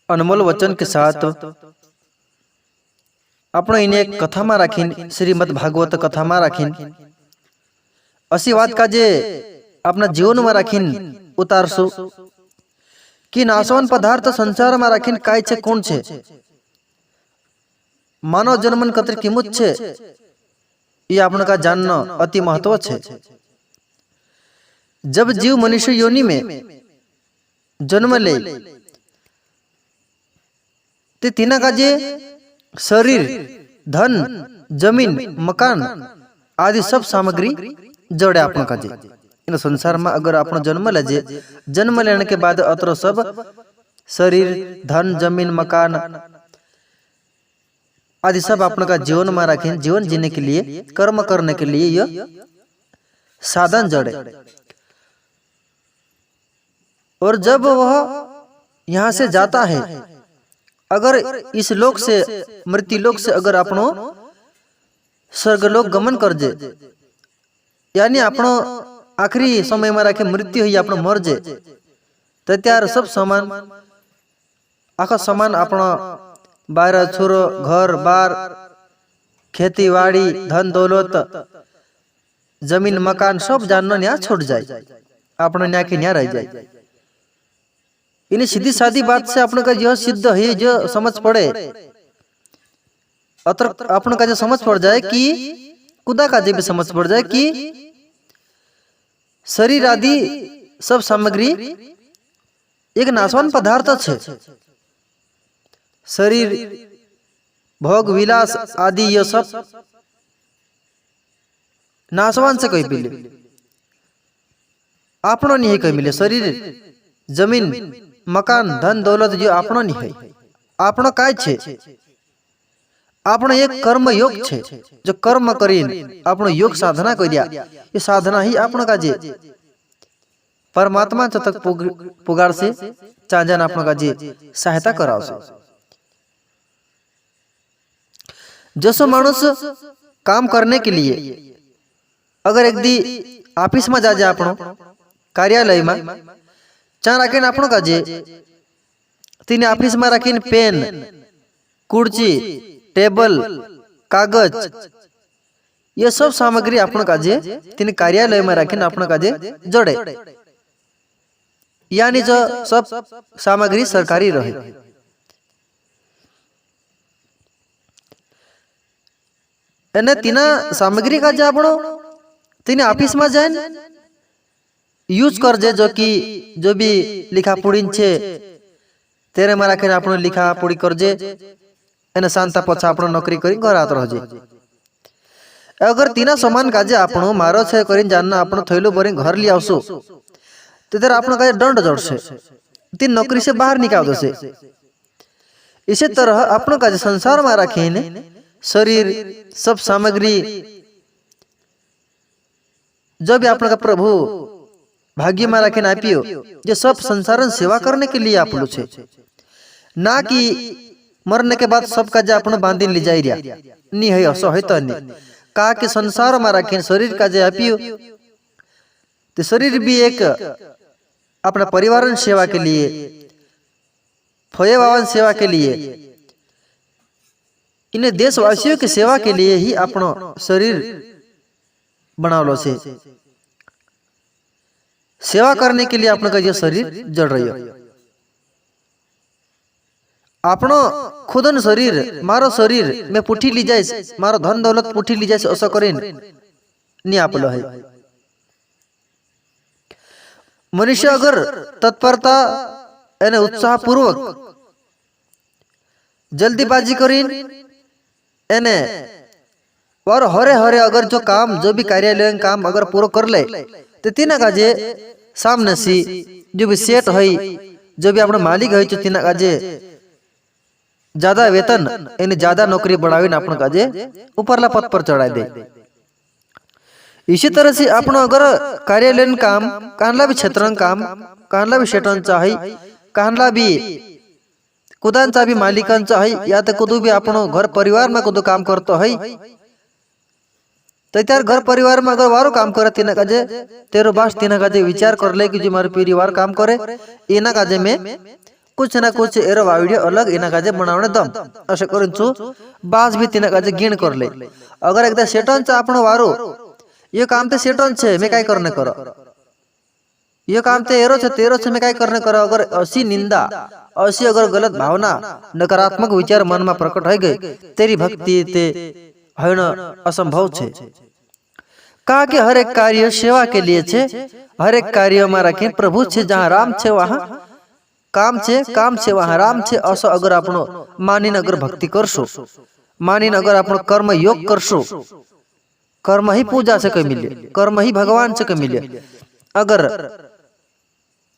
अनमोल वचन के साथ आपण इन्हें एक कथा में राखीन श्रीमद भागवत कथा में राखीन असी बात का जे अपना जीवन में राखीन उतारसु कि नाशवान पदार्थ संसार में राखीन काय छे कोण छे मानव जन्मन कतर किंमत छे ये आपण का जानना अति महत्व छे। जब जीव मनुष्य योनि में जन्म ले ते तीना का जे शरीर धन जमीन मकान आदि सब सामग्री जड़े आपण का जे इन संसार में अगर आपण जन्म ले जे जन्म लेने के बाद अतर सब शरीर धन जमीन मकान आदि सब आपण का जीवन में रखें जीवन जीने के लिए कर्म करने के लिए यह साधन जड़े। और जब वह यहाँ से जाता है अगर इस लोक से मृत्यु लोक से अगर अपनो स्वर्गलोक गमन कर जे यानी अपनो आखिरी समय में रखे मृत्यु हुई अपनो मर जे तो त्यार सब सामान आखा सामान अपना बारह छोरो घर बार खेती बाड़ी धन दौलत जमीन मकान सब जानना न्या छोड़ जाए अपना न्या के न्या रह जाए। इन्हें सीधी सादी बात से अपने का यह सिद्ध है जो समझ पड़े अतर अपने का जो समझ पड़ जाए कि खुदा का भी समझ पड़ जाए कि शरीर आदि सब सामग्री एक नाशवान पदार्थ छे। शरीर भोग विलास आदि ये सब नाशवान से कोई मिले आपनो नहीं कोई मिले शरीर जमीन मकान धन दौलत जो आपनो नहीं है आपनो काय छे आपनो एक कर्म योग छे जो कर्म करीन आपनो योग साधना कर दिया ये साधना ही आपनो का जे परमात्मा तक पुगार से चांजन आपनो का जे सहायता कराओ से। जैसे मानुष काम करने के लिए अगर एक दी ऑफिस में जा जाए आपनो कार्यालय में चाह रखें आपनो का जे तीन ऑफिस में रखें पेन कुर्सी टेबल कागज ये सब सामग्री आपनो का जे तीन कार्यालय में रखें आपनो का जे जोड़े यानी जो सब सामग्री सरकारी रहे। एने तीना सामग्री का जे आपनो तीन ऑफिस में जाए यूज कर जे जो कि जो भी लिखा पढ़ी छे तेरे में रखे आपनो लिखा पढ़ी कर जे एने शांता पछा आपनो नौकरी करी घर आत रह जे। अगर तीना समान काजे आपनो मारो छे करी जानना आपनो थैलो भरी घर li आवसो तो तेरे आपनो काजे दंड जड़से तीन नौकरी से बाहर निकाल दो से। इसी तरह आपनो काजे संसार में रखें शरीर सब सामग्री जो भी आपनो का प्रभु भाग्य में रखे आपियो जो सब संसारण सेवा करने के लिए आप लोग छे ना कि मरने के बाद सब का जे अपनो बांधी ले जाई रिया नहीं है असो है तो नहीं का कि संसार में रखे शरीर का जे आपियो तो शरीर भी एक अपना परिवार सेवा के लिए फये बावन सेवा के लिए इन्हें देशवासियों की सेवा के लिए ही अपनो शरीर बनावलो से सेवा करने के लिए अपने का यह शरीर जड़ रही है। अपनो खुदन शरीर मारो शरीर में पुठी ली जाए मारो धन दौलत पुठी ली जाए ऐसा करें नहीं आप लो है। मनुष्य अगर तत्परता यानी उत्साह पूर्वक जल्दीबाजी करें यानी और हरे हरे अगर जो काम जो भी कार्यालय काम अगर पूरा कर ले तो तीना का जे सामने सी जो भी सेट है जो भी अपना मालिक है जो तीना का जे ज्यादा वेतन यानी ज्यादा नौकरी बढ़ावे ना अपन का जे ऊपरला पद पर चढ़ा दे। इसी तरह से अपनो अगर कार्यालय काम कानला भी क्षेत्र काम कानला भी शेटन चाहे कानला भी कुदांचा भी मालिकांचा है या तो कुदू भी अपनो घर परिवार में कुदू काम करतो है तो त्यार घर परिवार में अगर वारो काम करे तीना काजे तेरो बास तीना काजे विचार कर ले कि जो मारे परिवार काम करे इना काजे में कुछ ना कुछ एरो वीडियो अलग इना काजे बनावणे दम असे करून छु बास भी तिना काजे गिण कर ले अगर एकदा सेटन चा आपण वारो ये काम ते सेटन छे मैं काय करने करो ये काम ते एरो छे तेरो छे मैं काय करने करो अगर असी निंदा असी अगर गलत भावना नकारात्मक विचार मन में प्रकट हो गए तेरी भक्ति ते हण असंभव छे कहा कि हर एक कार्य सेवा के लिए छे हर एक कार्य में रखे प्रभु छे जहाँ राम छे वहाँ काम छे वहाँ राम छे असो अगर आपनो मानीन अगर भक्ति करशो मानीन अगर आपनो कर्म योग करशो कर्म ही पूजा से कई मिले कर्म ही भगवान से कई मिले अगर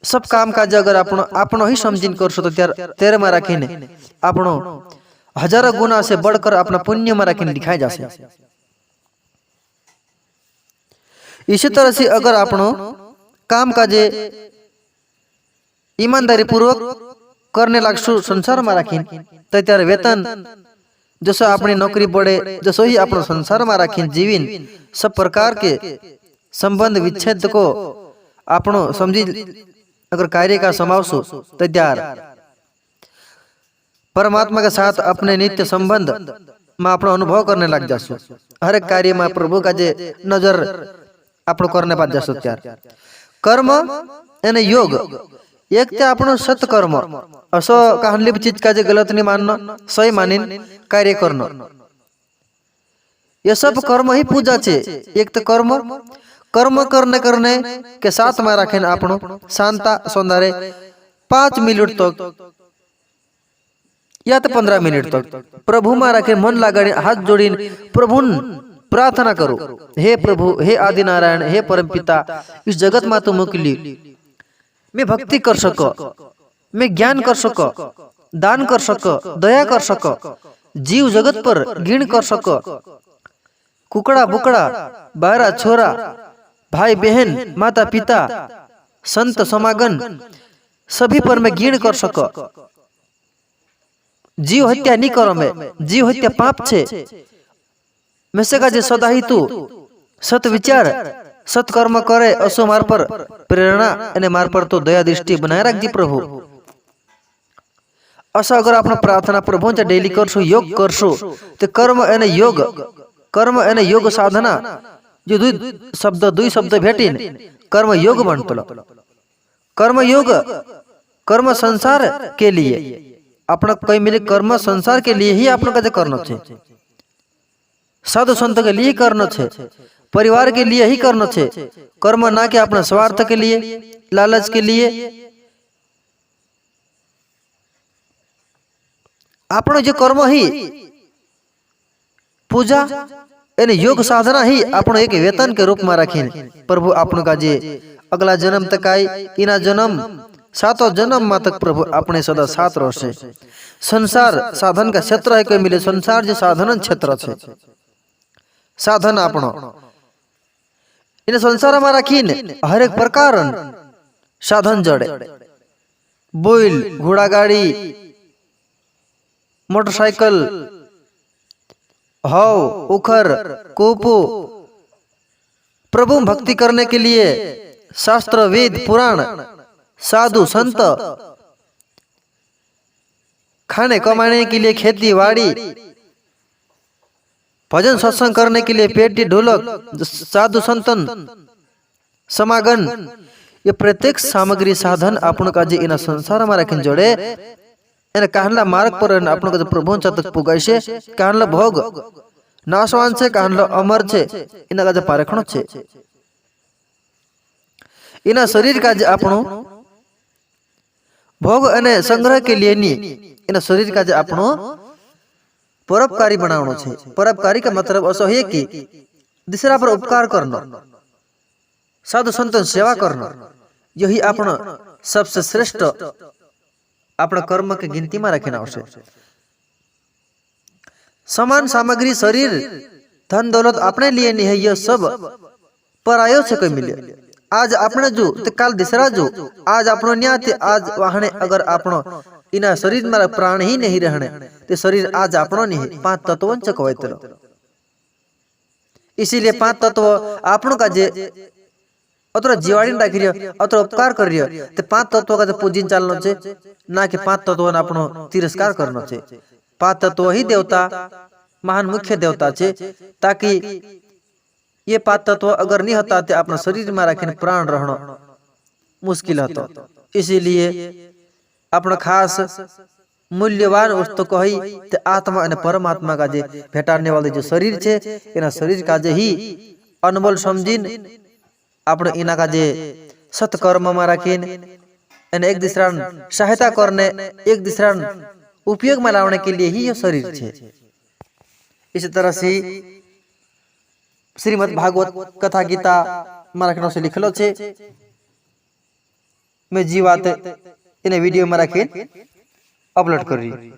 सब काम काज अगर आपनो ही समझीन करशो तो तेरे में रखीने आपनो हजारों गुना से बढ़कर अपना पुण्य में रखीने दिखाई जा सके इसी तरह से अगर आपनो काम काजे ईमानदारी पूर्वक करने लागशो संसार में राखीन तो त्यार वेतन जसो अपनी नौकरी बढ़े जसो ही अपनो संसार में राखीन जीवीन सब प्रकार के संबंध विच्छेद को आपनो समझी अगर कार्य का समावशो तो त्यार परमात्मा के साथ अपने नित्य संबंध में अपनो अनुभव करने लग जासो हर एक कार्य में प्रभु का जे नजर आपनो करने पास जासो त्यार कर्म यानी योग एक ते आपनो सत कर्म असो कहली चीज का जे गलत नहीं मानना सही मानिन कार्य करना ये सब कर्म ही पूजा छे एक तो कर्म करने के साथ में रखें आपनो शांता सौंदर्य 5 मिनट तक या तो 15 मिनट तक प्रभु में रखे मन लगाने हाथ जोड़ी प्रभु प्रार्थना करो हे प्रभु हे आदि नारायण हे परम पिता इस जगत में तो मोकली मैं भक्ति कर सको मैं ज्ञान कर सको दान कर सको दया कर सको जीव जगत पर गिण कर सको कुकड़ा बुकड़ा बारा छोरा भाई बहन माता पिता संत समागम सभी पर मैं गिण कर सको जीव हत्या नहीं करो मैं जीव हत्या पाप छे मैं से का जे सदा ही तू सत विचार सत्कर्म करे असो मार पर प्रेरणा अने मार पर तो दया दृष्टि बनाए रखजी प्रभु असा अगर अपना प्रार्थना प्रभु चा डेली करशो योग करशो तो कर्म एने योग साधना जो दुई शब्द भेटीन कर्म योग बनतलो कर्म योग कर्म संसार के लिए अपना कई मिले कर्म संसार के लिए ही अपना का करना छे साधु संत के लिए करना छे परिवार के लिए ही करना छे कर्म ना कि अपना स्वार्थ के लिए लालच के लिए अपनो जो कर्म ही पूजा यानी योग साधना ही अपनो एक वेतन के रूप में रखीन प्रभु अपनो का जे अगला जन्म तक आई इना जन्म 7 जन्म में तक प्रभु अपने सदा साथ रहे संसार साधन का क्षेत्र है कोई मिले संसार जो साधन क्षेत्र छे साधन अपनो इन संसार में रखीन हर एक प्रकार साधन जड़े बोल घोड़ा गाड़ी मोटरसाइकिल हव उखर कोपो प्रभु भक्ति करने के लिए शास्त्र वेद पुराण साधु संत खाने कमाने के लिए खेती बाड़ी भजन सत्संग करने के लिए पेटी ढोलक साधु संतन समागम ये प्रत्येक सामग्री साधन अपन का जे इन संसार में रखन जोड़े एने कहला मार्ग पर अपन का प्रभु तक पुगाइसे कहला भोग नाशवान से कहला अमर छे इना का पारखणो छे इना शरीर का जे आपनो भोग अने संग्रह के लिए नी इना शरीर का जे आपनो परोपकारी बनावनो छे परोपकारी का मतलब असो है कि दूसरा पर उपकार करना साधु संतन सेवा करना यही अपना सबसे श्रेष्ठ अपना कर्म के गिनती में रखना आवश्यक समान सामग्री शरीर धन दौलत अपने लिए नहीं है यह सब परायो से कोई मिले आज अपने जो तो कल दूसरा जो आज अपनो न्याय आज वहाने अगर अपनो इना शरीर में प्राण ही नहीं रहने तो शरीर आज अपनो नहीं 5 तत्वों से कहते इसीलिए 5 तत्व अपनों का जे अतरा जीवाड़ी राखी रियो अतरा उपकार कर रियो ते पांच तत्व का पूजिन चालनो छे ना कि पांच तत्व ना अपनो तिरस्कार करनो छे। पांच तत्व ही देवता महान मुख्य देवता छे ताकि ये पांच तत्व अगर नहीं होता तो अपना शरीर में रखने प्राण रहना मुश्किल होता। इसीलिए अपना खास मूल्यवान वस्तु को ही ते आत्मा और परमात्मा का जे भेटाने वाले जो शरीर छे इना शरीर का जे ही अनमोल समझीन अपने इना का जे सत्कर्म में रखीन एक दूसरा सहायता करने एक दूसरा उपयोग में लाने के लिए ही ये शरीर छे। इसी तरह से श्रीमद् भागवत कथा गीता में रखने से लिखलो छे मैं जीवात इन्हें वीडियो में रखे अपलोड कर रही।